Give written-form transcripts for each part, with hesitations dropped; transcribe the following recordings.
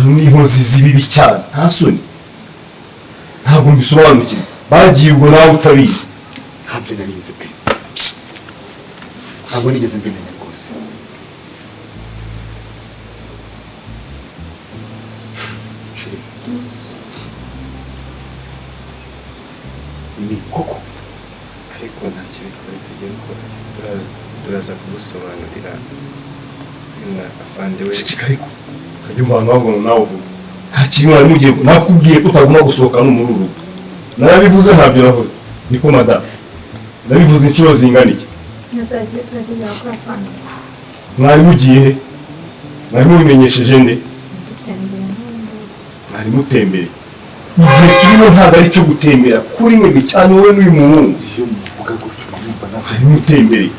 abantu n'inkozi z'ibibi cyane nta soni ntabwo mbisobanukiwe bagiye ubwo nawe utabizi ntabyo narinzi pe ntabwo nigeze mbimenya rwose ni koko ariko nta kibi twari tugiye gukora turaza kugusobanurira na afande we ariko kajya umwana wabona nawe uvuga nta kintu wari mugiye nakubwiye ko utagomba gusohoka no muri urugo narabivuze ntabyo navuze niko madamu nabivuze inshuro zingana iki mwari mugiye he mwari mubimenyesheje nde mwari mutembere igihe turimo ntabwo ari cyo gutembera kuri mwebwe cyane wowe n'uyu muhungu iyo muvuga gutyo mwumva nazo mwari mutembere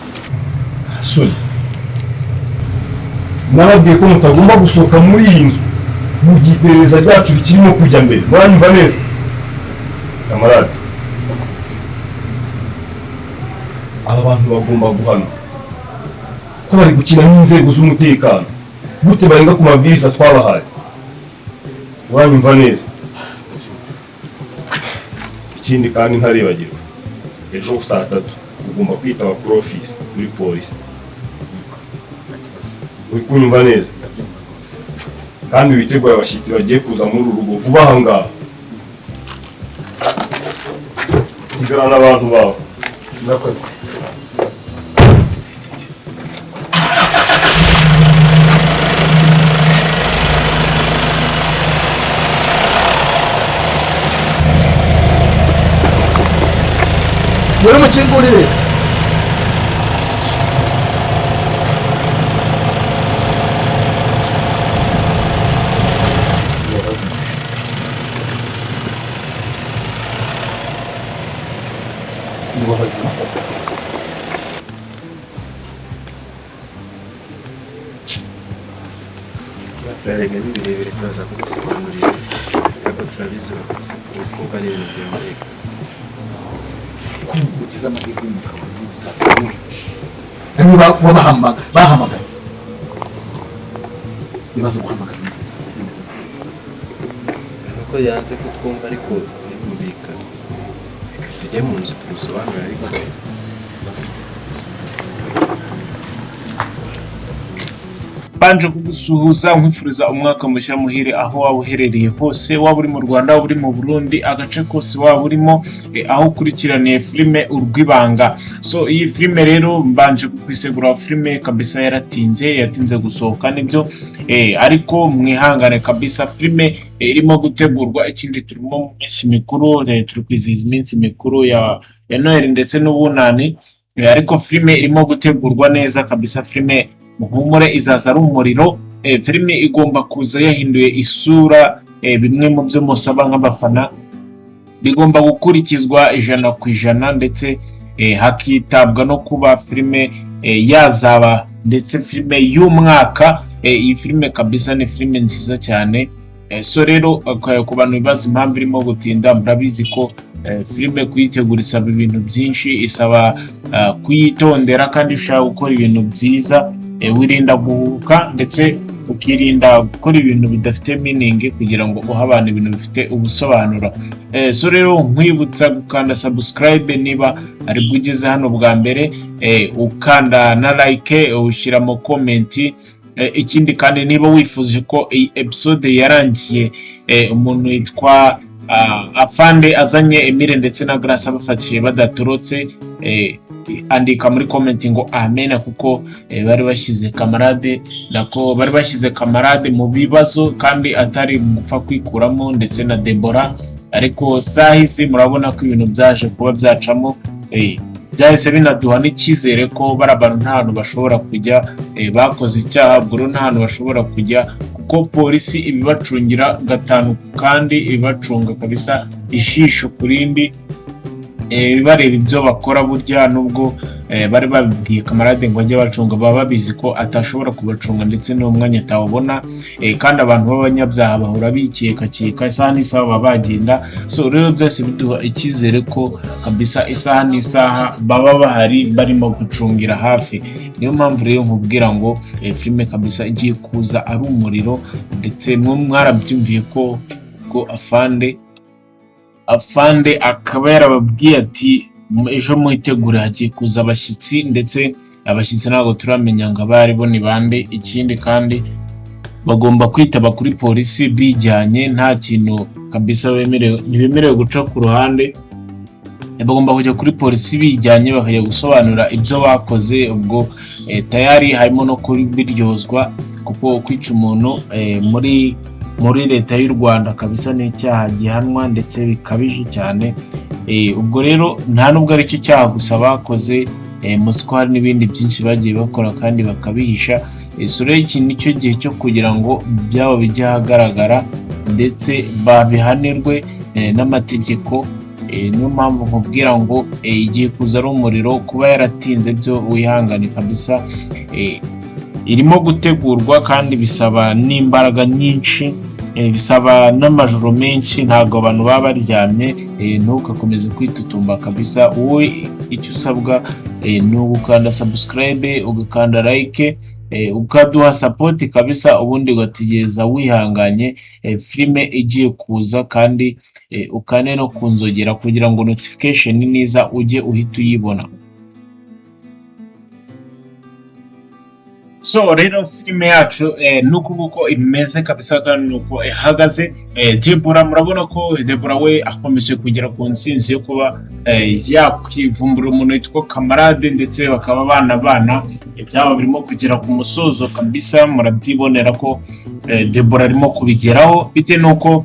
soni nababwiye ko mutagomba gusohoka muri iyi nzu mu gihe iperereza ryacu rikirimo kujya mbere muranyumva neza kamarade aba bantu bagomba guhanwa ko bari gukina n'inzego z'umutekano gute barenga ku mabwiriza twabahaye muranyumva neza ikindi kandi ntaribagirwa ejo saa 3 ugomba kwitaba kuri office muri polisi uri kunyumva neza kandi witeguye abashyitsi bagiye kuza muri uru rugo vuba aha ngaha sigarana abantu bawe murakoze muri mukingurire bazima barega birebire turaza kugusobanurira ariko turabizi kuko ari ibintu by'amarega kugize amahirwe y'umugabo n'ubusa bahamagaye ibibazo guhamagara nuko yanze kutwumva ariko ntibumvikane reka tujye mu nzu tugusobanurira ariko banje kugusuhuza nkwifuriza umwaka mushya muhire aho waba uherereye hose waba uri mu Rwanda waba uri mu Burundi agace kose waba urimo aho ukurikiraniye filime Urwibanga. So iyi filime rero mbanje kukwisegura filime kabisa yatinze gusohoka nibyo ariko mwihangane kabisa filime irimo gutegurwa ikindi turimo mu minsi mikuru turi kwizihiza iminsi mikuru ya Noheli ndetse n'ubunani ariko filime irimo gutegurwa neza kabisa filime muhumure izaza ari umuriro filime igomba kuza yahinduye isura bimwe mu byo musaba nk'abafana bigomba gukurikizwa 100% ndetse hakitabwa no kuba filime yazaba ndetse filime y'umwaka iyi filime kabisa ni filime nziza cyane so rero ku bantu bibaza impamvu irimo gutinda murabizi ko filime kuyitegura isaba ibintu byinshi isaba kuyitondera kandi ushaka gukora ibintu byiza wirinda guhubuka ndetse ukirinda gukora ibintu bidafite meaning kugira ngo uha abantu ibintu bifite ubusobanuro so rero nkwibutsa gukanda subscribe niba ari bugeze hano bwa mbere ukanda na like ushyiramo comment ikindi kandi niba wifuje ko iyi episode yarangiye umuntu yitwa afande azanye Emile ndetse na Grace abafatishije badaturutse andika muri comment ngo amen kuko bari bashyize kamarade mu bibazo kandi atari gupfa kwikuramo ndetse na Deborah ariko sahisi murabona ko ibintu byaje kuba byacamo byahise binaduha n'icyizere ko barabantu nta hantu bashobora kujya bakoze icyaha bwo nta hantu bashobora kujya kuko polisi ibibacungira gatanu kandi ibacunga kabisa ishisho kurindi bareba ibyo bakora burya nubwo bari babibwiye kamarade ngo ajye bacunga, baba babizi ko atashobora kubacunga ndetse n'umwanya atawubona, kandi abantu b'abanyabyaha bahora bikeka isaha n'isaha baba bagenda. So rero byose biduha icyizere ko kabisa isaha n'isaha baba bahari barimo gucungira hafi. Niyo mpamvu rero nkubwira ngo filime kabisa igiye kuza ari umuriro, ndetse mwarabyumviye ko afande akaba yarababwiye ati ejo muhitegure hagiye kuza abashyitsi, ndetse abashyitsi ntabwo turamenya ngo abari bo ni bande. Ikindi kandi bagomba kwitaba kuri polisi bijyanye, nta kintu kabisa ntibemerewe guca ku ruhande, bagomba kujya kuri polisi bijyanye bakajya gusobanura ibyo bakoze. Ubwo tayari harimo no kubiryozwa, kuko kwica umuntu muri leta y'u Rwanda kabisa n'icyaha gihanwa ndetse bikabije cyane. Ubwo rero nta nubwo ari cyo cyaha gusa bakoze, Moscow hari n'ibindi byinshi bagiye bakora kandi bakabihisha. So rero iki nicyo gihe cyo kugira ngo byabo bijye ahagaragara ndetse babihanirwe n'amategeko. Niyo mpamvu nkubwira ngo igiye kuza ari umuriro. Kuba yaratinze byo wihangane kabisa, irimo gutegurwa kandi bisaba n'imbaraga nyinshi, bisaba n'amajoro menshi, ntabwo abantu baba baryamye. Ntugakomeze kwitutumba kabisa. Wowe icyo usabwa ni ugukanda subscribe, ugakanda like, ukaduha support kabisa, ubundi ugategereza wihanganye filime igiye kuza, kandi ukane no kunzogera kugira ngo notification niza ujye uhita uyibona. So rero filime yacu nuko nguko imeze kabisa, kandi nuko ihagaze. Deborah, murabona ko Deborah we akomeje kugera ku nsinzi yo kuba yakwivumbura umuntu witwa Kamarade, ndetse bakaba bana ibyabo birimo kugera ku musozo kabisa. Murabyibonera ko Deborah arimo kubigeraho, bite nuko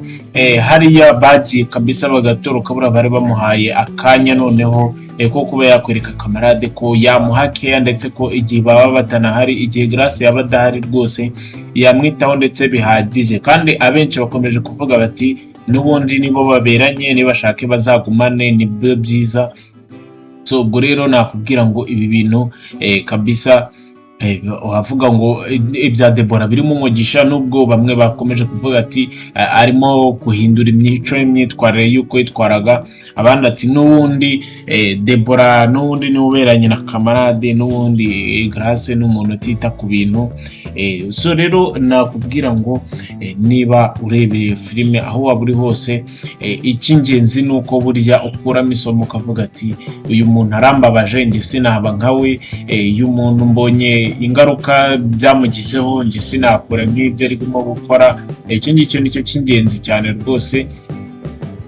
hariya bagiye kabisa bagatoroka, bura bari bamuhaye akanya noneho ko kuba yakwereka Kamarade ko yamuha care, ndetse ko igihe baba batanahari, igihe Grace yaba adahari rwose yamwitaho ndetse bihagije. Kandi abenshi bakomeje kuvuga bati n'ubundi nibo baberanye, nibashake bazagumane, nibyo byiza. So ubwo rero nakubwira ngo ibi bintu kabisa uhavuga ngo ibya Deborah birimo umugisha, nubwo bamwe bakomeje kuvuga ati arimo guhindura imico y'imyitwarire y'uko yitwaraga, abandi ati n'ubundi Deborah n'ubundi ni uberanye na Kamarade, n'ubundi Grace n'umuntu utita ku bintu. So rero nakubwira ngo niba urebeye filime aho waba uri hose, icy'ingenzi ni uko burya ukuramo isomo ukavuga ati uyu muntu arambabaje, njye sinaba nkawe, uyu muntu mbonye ingaruka byamugizeho, njye sinakora nk'ibyo arimo gukora. Icyo ngicyo nicyo cy'ingenzi cyane rwose.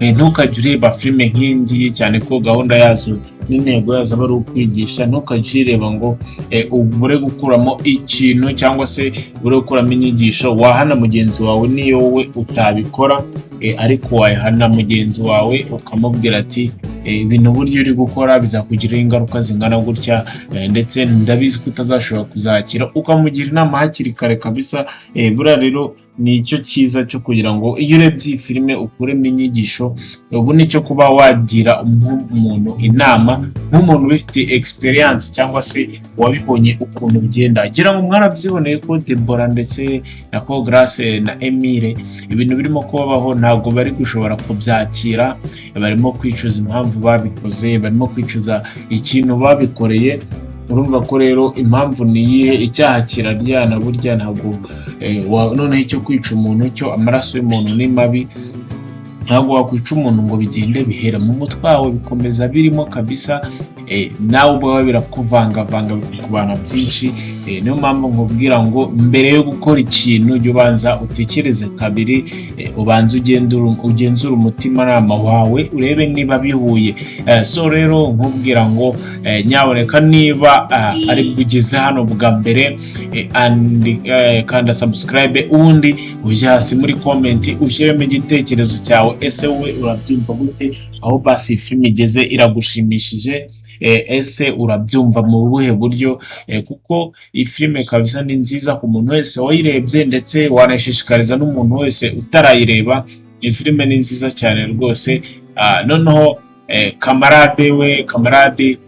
Ntukajye ureba filime nk'ingiyi, cyane ko gahunda yazo n'intego yazo ari ukwigisha. Ntukajye ureba ngo ubure gukuramo ikintu cyangwa se ubure gukuramo inyigisho. Wahana mugenzi wawe niyo wowe utabikora, ariko wahana mugenzi wawe ukamubwira ati ibintu buryo uri gukora bizakugiraho ingaruka zingana gutya, ndetse ndabizi ko utazashobora kuzakira, ukamugira inama hakiri kare kabisa. Buriya rero ni icyo cyiza cyo kugira ngo iyo urebye iyi filime ukuremo inyigisho. Ubu nicyo kuba wagira umuntu inama nk'umuntu ufite experience cyangwa se wabibonye ukuntu bigenda. Gira ngo mwarabyiboneye ko Deborah ndetse na ko Grace na Emile ibintu birimo kubaho ntabwo bari gushobora kubyakira, barimo kwicuza impamvu babikoze, barimo kwicuza ikintu babikoreye. Urumva ko rero impamvu ni iyihe? Icyaha kiraryana burya, ntabwo noneho icyo kwica umuntu cyo amaraso y'umuntu ni mabi, ntabwo wakwica umuntu ngo bigende bihera mu mutwe wawe, bikomeza birimo kabisa. Nawe ubwawe birakuvangavanga bikubana byinshi. Niyo mpamvu nkubwira ngo mbere yo gukora ikintu jya ubanza utekereze kabiri, ubanza ugenzura umutimanama wawe urebe niba bihuye. So rero nkubwira ngo nyaboneka niba ari bugeze hano bwa mbere, kanda subscribe, ubundi ujye hasi muri comment ushyiremo igitekerezo cyawe. Ese wowe urabyumva gute? Aho basi filime igeze iragushimishije? Ese urabyumva mu buhe buryo? Kuko iyi filime kabisa ni nziza ku muntu wese wayirebye, ndetse wanashishikariza n'umuntu wese utarayireba. Iyi filime ni nziza cyane rwose. Noneho kamarade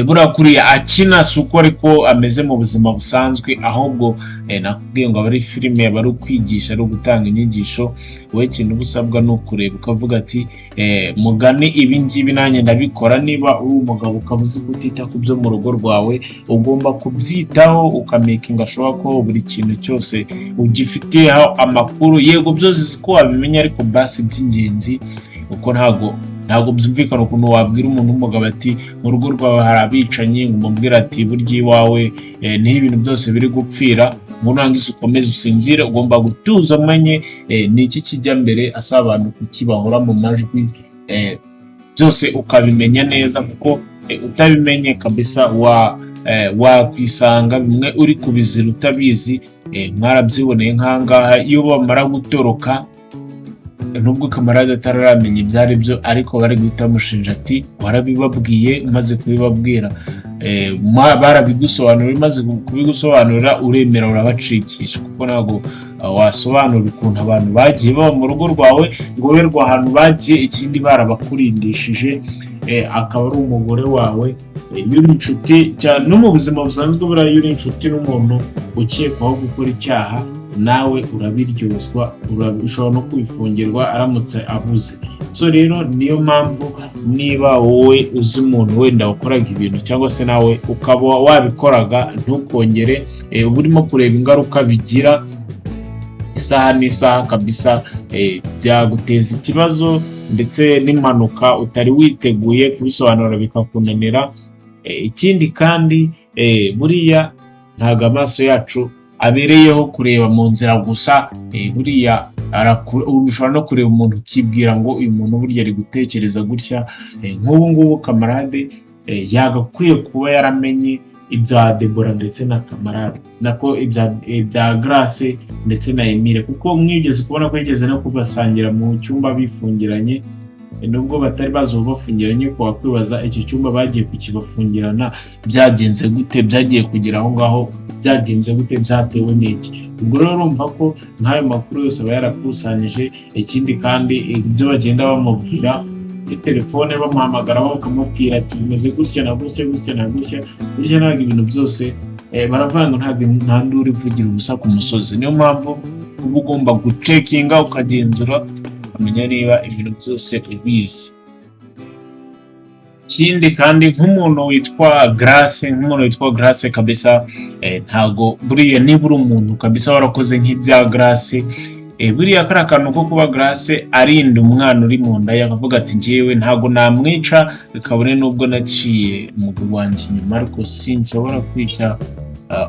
burakuriya akina si uko ariko ameze mu buzima busanzwe, ahubwo nakubwiye ngo abari filime bari kwigisha ari gutanga inyigisho. wowe ikintu usabwa ni ukureba ukavuga ati mugani ibi ngibi nanjye ndabikora. niba uri umugabo ukaba uzi kutita ku byo mu rugo rwawe, ugomba kubyitaho ukamakinga sure ko buri kintu cyose ugifiteho amakuru. yego byose siko wabimenya, ariko basi by'ingenzi uko ntabwo byumvikana ukuntu wabwira umuntu w'umugabo ati mu rugo rwawe hari abicanyi, umubwira ati burya iwawe niho ibintu byose biri gupfira, ngo nangise ukomeze usinzire. ugomba gutuza umenye ni iki kijya mbere, asaba abantu kukibahora mu majwi byose ukabimenya neza, kuko utabimenye kabisa wakwisanga bimwe uri kubizira utabizi. mwarabyiboneye nk'ahangaha iyo bamara gutoroka, nubwo kamarade atararamenya ibyo ari byo, ariko bari guhita bamushinja ati warabibabwiye. umaze kubibabwira barabigusobanurira, umaze kubigusobanurira uremera urabacikisha, kuko ntabwo wasobanura ukuntu abantu bagiye baba mu rugo rwawe ngo werwa ahantu bagiye, ikindi barabakurindishije akaba ari umugore wawe. iyo uri inshuti cyane no mu buzima busanzwe, buriya iyo uri inshuti n'umuntu ukekwaho gukora icyaha, nawe urabiryozwa, ushobora no kwifungirwa aramutse abuze. so rero niyo mpamvu niba wowe uzi umuntu wenda wakoraga ibintu cyangwa se nawe ukaba wabikoraga, ntukongere uba urimo kureba ingaruka bigira isaha n'isaha kabisa, byaguteza ikibazo ndetse n'impanuka utari witeguye kubisobanura bikakunanira. ikindi kandi buriya ntabwo amaso yacu abereyeho kureba mu nzira gusa. buriya ushobora no kureba umuntu ukibwira ngo uyu muntu burya ari gutekereza gutya. nk'ubu ngubu kamarade yagakwiye kuba yaramenye ibya Debora ndetse na kamarade, nako ibya Grace ndetse na Emile, kuko mwigeze kubona ko yigeze no kubasangira mu cyumba bifungiranye. nubwo batari bazi uwo bafungiranye, ko wakwibaza iki cyumba bagiye kukibafungirana byagenze gute, byagiye kugera aho ngaho byagenze gute, byatewe n'iki. ubwo rero urumva ko nk'ayo makuru yose aba yarakusanyije. ikindi kandi ibyo bagenda bamubwira kuri telefone, bamuhamagara bakamubwira ati bimeze gutya na gutya gutya na gutya, burya ntabwo ibintu byose baravuga ngo nta nduru ivugira ubusa ku musozi. niyo mpamvu uba ugomba gucekinga ukagenzura ukamenya niba ibintu byose ubizi. ikindi kandi nk'umuntu witwa Grace kabisa, ntago buriya niba uri umuntu kabisa warakoze nk'ibya Grace, buriya kari akantu ko kuba Grace arinda umwana uri mu nda, yakavuga ati njyewe ntago namwica, kabone nubwo naciye umugabo wanjye inyuma, ariko sinshobora kwica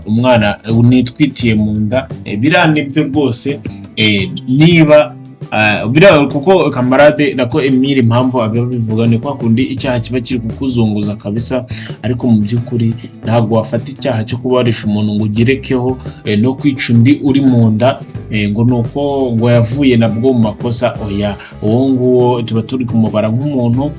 umwana nitwitiye mu nda. biriya nibyo rwose. niba kuko kamarade nako Emile impamvu abivuga ni kwa kundi icyaha kiba kiri kukuzunguza kabisa, ariko mu by'ukuri ntabwo wafata icyaha cyo kubarisha umuntu ngo ugirekeho no kwica undi uri mu nda ngo nuko ngo yavuye nabwo mu makosa. oya, uwo nguwo tuba turi kumubara nk'umuntu.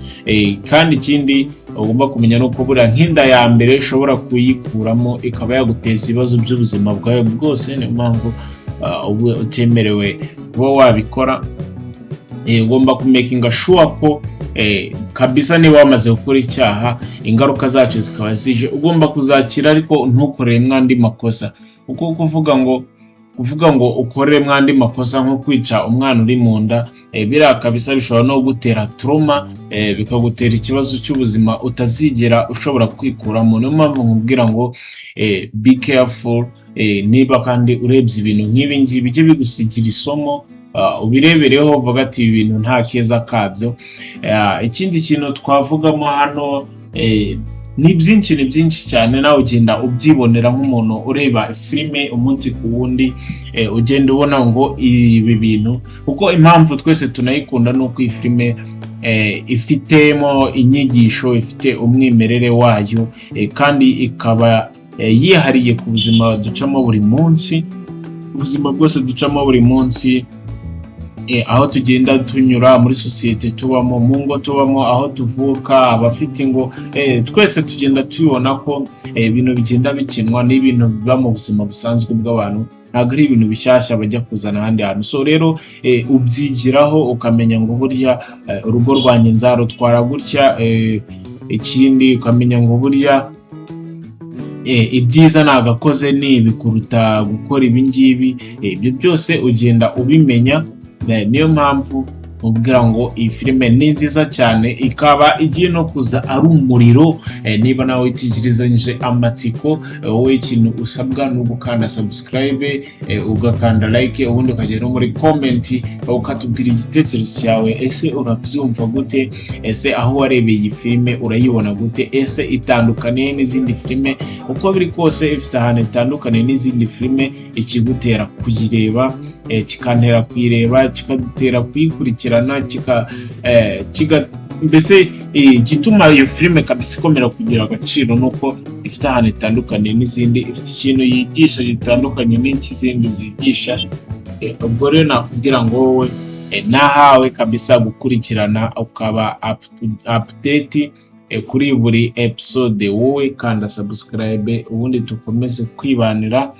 kandi ikindi ugomba kumenya nuko buriya nk'inda ya mbere ushobora kuyikuramo ikaba yaguteza ibibazo by'ubuzima bwawe bwose. niyo mpamvu utemerewe kuba wabikora. ugomba kumakinga sure ko kabisa niba wamaze gukora icyaha, ingaruka zacyo zikaba zije, ugomba kuzakira, ariko ntukorere mwandi makosa. kuko kuvuga ngo ukorere mwandi makosa nko kwica umwana uri mu nda, biriya kabisa bishobora no gutera trauma, bikagutera ikibazo cy'ubuzima utazigera ushobora kwikuramo. niyo mpamvu nkubwira ngo be careful. niba kandi urebye ibintu nk'ibi ngibi bijye bigusigira isomo, ubirebereho uvuga ati ibi bintu nta keza kabyo. ikindi kintu twavugamo hano ni byinshi cyane, nawe ugenda ubyibonera nk'umuntu ureba filime umunsi ku wundi. ugenda ubona ngo ibi bintu, kuko impamvu twese tunayikunda ni uko iyi filime ifitemo inyigisho, ifite umwimerere wayo, kandi ikaba yihariye ku buzima ducamo buri munsi. ubuzima bwose ducamo buri munsi, aho tugenda tunyura muri sosiyete tubamo, mu ngo tubamo, aho tuvuka, abafite ingo, twese tugenda tubona ko ibintu bigenda bikinwa n'ibintu biba mu buzima busanzwe bw'abantu. ntabwo ari ibintu bishyashya bajya kuzana ahandi hantu. So rero ubyigiraho ukamenya ngo burya urugo rwanjye nzarutwara gutya, ikindi ukamenya ngo burya ibyiza nagakoze ni ibi kuruta gukora ibi ngibi. Ibyo byose ugenda ubimenya, niyo mpamvu mubwira ngo iyi filime ni nziza cyane, ikaba igiye no kuza ari umuriro. Niba nawe witegerezanyije amatsiko, wowe ikintu usabwa ni ugukanda subscribe, ugakanda like, ubundi ukagera muri comment ukatubwira igitekerezo cyawe. Ese urabyumva gute? Ese aho warebeye iyi filime urayibona gute? Ese itandukaniye n'izindi filime? Uko biri kose ifite ahantu itandukaniye n'izindi filime, ikigutera kuyireba, kikantera kuyireba, kikadutera kuyikurikirana, mbese gituma iyo filime kabisa ikomera kugira agaciro, nuko ifite ahantu itandukaniye n'izindi, ifite ikintu yigisha gitandukanye n'ikizindi zigisha. Ubwo rero nakubwira ngo wowe nahawe kabisa gukurikirana ukaba update kuri buri episode. Wowe kanda subscribe ubundi tukomeze kwibanira.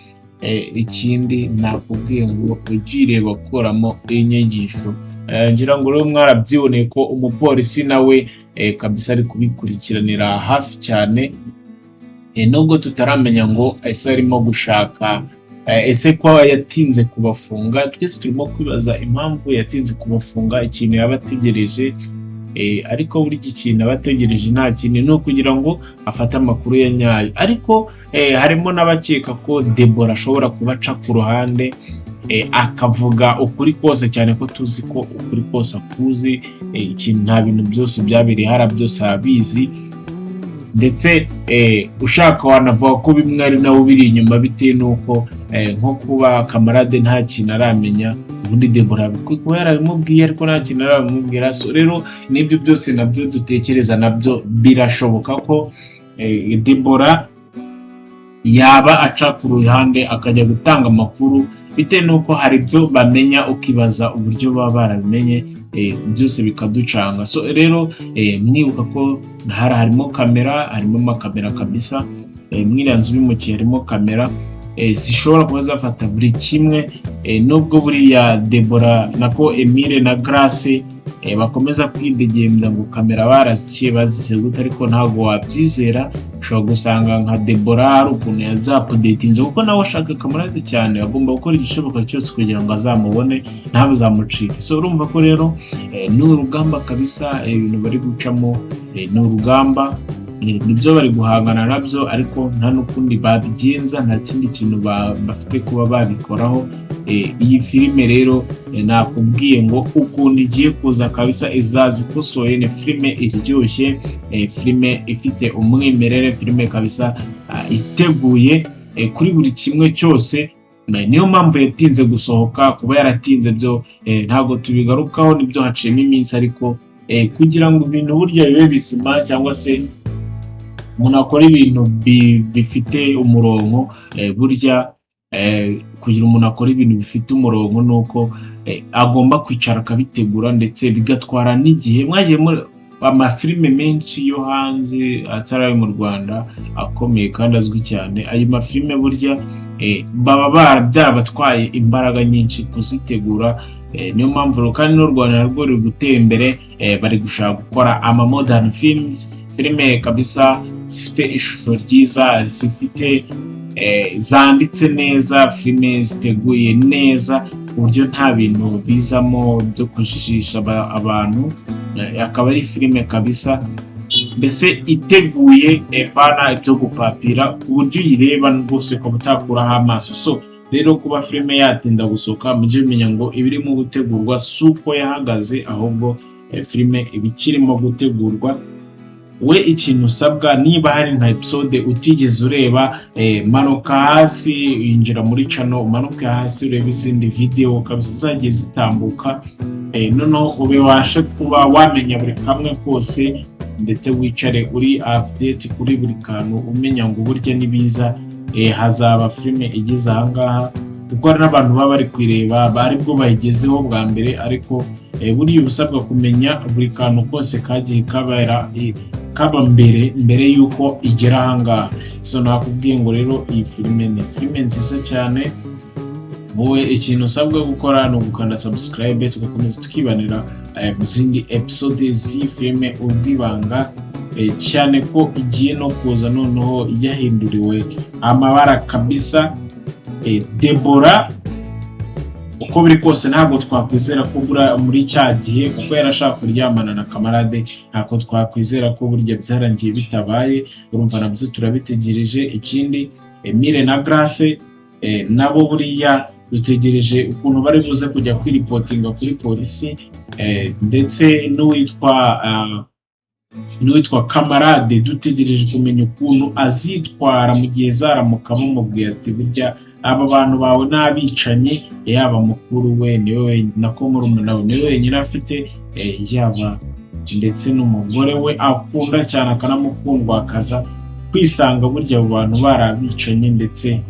Ikindi nakubwiye ngo ugireba kuramo inyigisho. Ngira ngo rero mwarabyiboneye ko umupolisi nawe kabisa ari kubikurikiranira hafi cyane, nubwo tutaramenya ngo ese arimo gushaka, ese ko yatinze kubafunga. Twese turimo kwibaza impamvu yatinze kubafunga, ikintu yaba ategereje. Ariko buri kintu abategereje nta kintu, no kugira ngo afate amakuru ya nyayo. Ariko harimo n'abakeka ko Deborah ashobora kubaca ku ruhande akavuga ukuri kose, cyane ko tuzi ko ukuri kose akuzi. Ikintu nta bintu byose byabereye hara byose arabizi, ndetse ushaka wanavuga ko bimwe ari nawe biri inyuma, bitewe nuko nko kuba kamarade nta kintu aramenya, ubundi Deborah kuko yarabimubwiye ariko nta kintu aramubwira. So rero n'ibyo byose nabyo dutekereza nabyo birashoboka ko Deborah yaba aca ku ruhande akajya gutanga amakuru, bitewe nuko hari ibyo bamenya ukibaza uburyo baba barabimenye, byose bikaducanga. So rero mwibuka ko harimo kamera, harimo amakamera kabisa. Mwiranze bimukiye harimo kamera zishobora kuba zafata buri kimwe, nubwo buriya Deborah nako Emile na Grace bakomeza kwidegembya ngo kamera barazikiye bazize gute, ariko ntabwo wabyizera. Ushobora gusanga nka Deborah ari ukuntu yazapdatinze, kuko nawe ashaka kamarade cyane, agomba gukora igishoboka cyose kugira ngo azamubone ntabuzamucike. So urumva ko rero ni urugamba kabisa, ibintu bari gucamo ni urugamba, nibyo bari guhangana nabyo, ariko nta n'ukundi babigenza, nta kindi kintu bafite kuba babikoraho. Iyi filime rero nakubwiye ngo ukuntu igiye kuza kabisa izaza ikosoye. Ni filime iryoshye, filime ifite umwimerere, filime kabisa iteguye kuri buri kimwe cyose. Niyo mpamvu yatinze gusohoka. Kuba yaratinze byo ntabwo tubigarukaho, nibyo haciyemo iminsi, ariko kugira ngo ibintu burya bibe bizima, cyangwa se umuntu akora ibintu bifite umurongo, burya kugira umuntu akora ibintu bifite umurongo nuko agomba kwicara akabitegura, ndetse bigatwara n'igihe. Mwagiye muri amafilime menshi yo hanze atari ayo mu Rwanda akomeye kandi azwi cyane, ayo mafilime burya baba byarabatwaye imbaraga nyinshi kuzitegura. Niyo mpamvu kandi n'u Rwanda rwo ruri gutera imbere, bari gushaka gukora modern films, filime kabisa zifite ishusho ryiza, zifite zanditse neza, filime ziteguye neza ku buryo nta bintu bizamo byo kujijisha abantu. Akaba ari filime kabisa mbese iteguye, bana ibyo gupapira, ku buryo uyireba rwose ukaba utakuraho amaso. So rero kuba filime yatinda gusohoka, mujye menya ngo ibirimo gutegurwa si uko yahagaze, ahubwo filime ibikirimo gutegurwa. We ikintu usabwa, niba hari nka episode utigeze ureba, manuka hasi, injira muri channel, manuka hasi urebe izindi video kabisa zagiye zitambuka, noneho ubashe kuba wamenya buri kamwe kose, ndetse wicare uri update kuri buri kantu, umenya ngo burya nibiza hazaba filime igeze ahangaha, kuko hari n'abantu baba bari kwireba bari bwo bayigezeho bwa mbere, ariko buriya usabwa kumenya buri kantu kose kagiye kaba mbere yuko igera ahangaha. So nakubwiye ngo rero iyi filime ni filime nziza cyane, wowe ikintu usabwa gukora ni ugukanda subscribe, tugakomeza tukibanira mu zindi episode z'iyi filime Urwibanga, cyane ko igiye no kuza noneho yahinduriwe amabara kabisa. Deborah uko biri kose ntabwo twakwizera ko muri cya gihe kuko yarashaka kuryamana na kamarade, ntabwo twakwizera ko burya byarangiye bitabaye. Urumva nabyo turabitegereje. Ikindi Emile na Grace nabo buriya dutegereje ukuntu bari buze kujya kwiripotinga kuri polisi, ndetse n'uwitwa kamarade dutegereje kumenya ukuntu azitwara mu gihe zaramuka bamubwiye ati burya aba bantu bawe n'abicanye, yaba mukuru we niwe nako murumuna we niwe wenyine afite, yaba ndetse n'umugore we akunda cyane akanamukundwa akaza kwisanga burya abo bantu barabicanye ndetse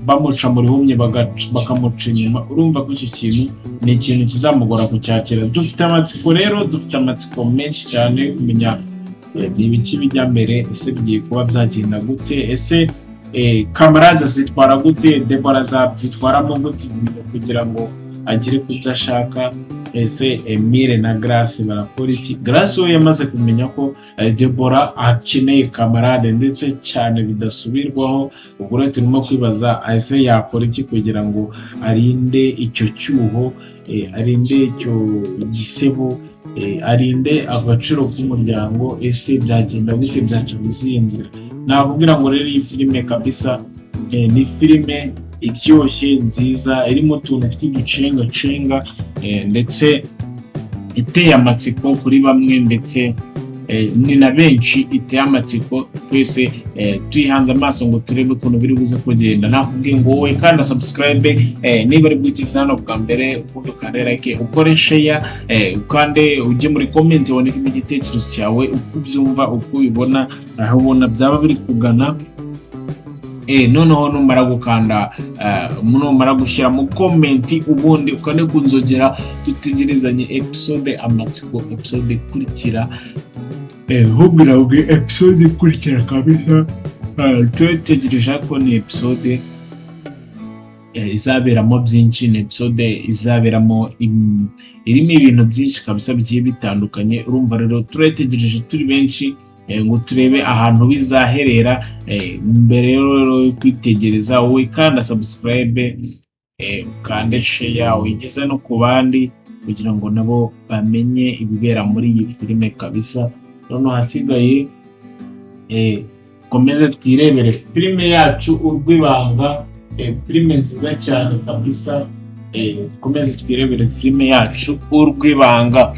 bamuca muri humye bakamuca inyuma. Urumva ko icyo kintu ni ikintu kizamugora kucyakira. Dufite amatsiko rero, dufite amatsiko menshi cyane kumenya ni ibiki bijya mbere, ese bigiye kuba byagenda gute, ese kamarade azitwara gute, Deborah azabyitwaramo gute kugira ngo agire ku byo ashaka, ese Emile na Grace barakora iki? Grace we yamaze kumenya ko Deborah akeneye kamarade ndetse cyane bidasubirwaho. Ubwo rero turimo kwibaza ese yakora iki kugira ngo arinde icyo cyuho, arinde icyo gisebo, arinde agaciro k'umuryango. Ese byagenda gute, byaca muziye nzira? Nakubwira ngo rero iyi filime kabisa ni filime iryoshye nziza, irimo utuntu tw'uducenga ndetse iteye amatsiko kuri bamwe, ndetse ni na benshi iteye amatsiko. Twese tuyihanze amaso ngo turebe ukuntu biri buze kugenda. Nakubwiye ngo wowe kandi subscribe, niba ari bwitse hano bwa mbere ukunda kandi like, ukore share, ukande ujye muri comment wandike igitekerezo cyawe uko ubyumva, uko ubibona, aho ubona byaba biri kugana. Noneho numara gukanda numara gushyira mu comment, ubundi ukane kunzogera dutegerezanye episode amatsiko, episode ikurikira. Hubira ubwe episode ikurikira kabisa. Tutegereje ko ni episode izaberamo byinshi, ni episode izaberamo irimo ibintu byinshi kabisa bigiye bitandukanye. Urumva rero turetegereje turi benshi ngo turebe ahantu bizaherera. Mbere rero yo kwitegereza, wowe kandi subscribe, ukande share, wigeze no ku bandi kugira ngo nabo bamenye ibibera muri iyi filime kabisa. Noneho hasigaye komeze twirebere filime yacu Urwibanga, filime nziza cyane kabisa. Komeze twirebere filime yacu Urwibanga.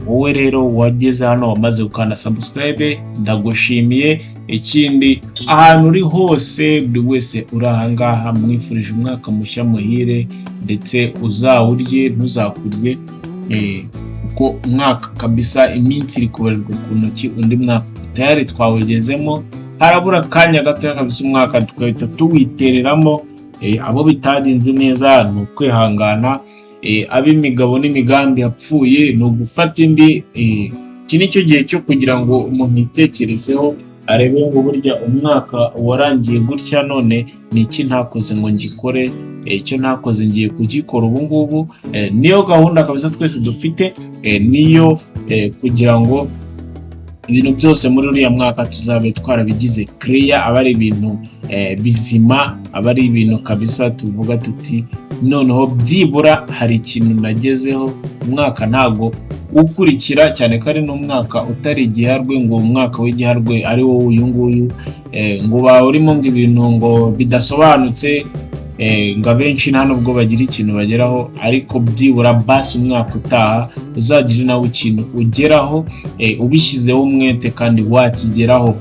Wowe rero wageze hano wamaze gukanda subscribe, ndagushimiye. Ikindi ahantu uri hose, buri wese uri ahangaha, mwifurije umwaka mushya muhire, ndetse uzawurye ntuzakurye, uko umwaka kabisa iminsi iri kubarirwa ku ntoki. Undi mwaka tayari twawugezemo, harabura akanya gato kabisa umwaka tukahita tuwitereramo. Abo bitagenze neza ni ukwihangana, ab'imigabo n'imigambi yapfuye ni ugufata indi. Iki ni cyo gihe cyo kugira ngo umuntu yitekerezeho, arebe ngo burya umwaka warangiye gutya, none ni iki ntakoze ngo ngikore, icyo ntakoze ngiye kugikora ubu ngubu. Niyo gahunda kabisa twese dufite, niyo kugira ngo ibintu byose muri uriya mwaka tuzabe twarabigize clear, aba ari ibintu bizima, aba ari ibintu kabisa tuvuga tuti noneho byibura hari ikintu nagezeho. Umwaka ntago ukurikira cyane ko ari n'umwaka utari igiharwe, ngo umwaka w'igiharwe ari wowe uyu nguyu, ngo ba urimo ngo ibintu ngo bidasobanutse, ngo abenshi nta nubwo bagira ikintu bageraho. Ariko byibura basi umwaka utaha uzagire nawe ikintu ugeraho, ubishyizeho umwete kandi wakigeraho.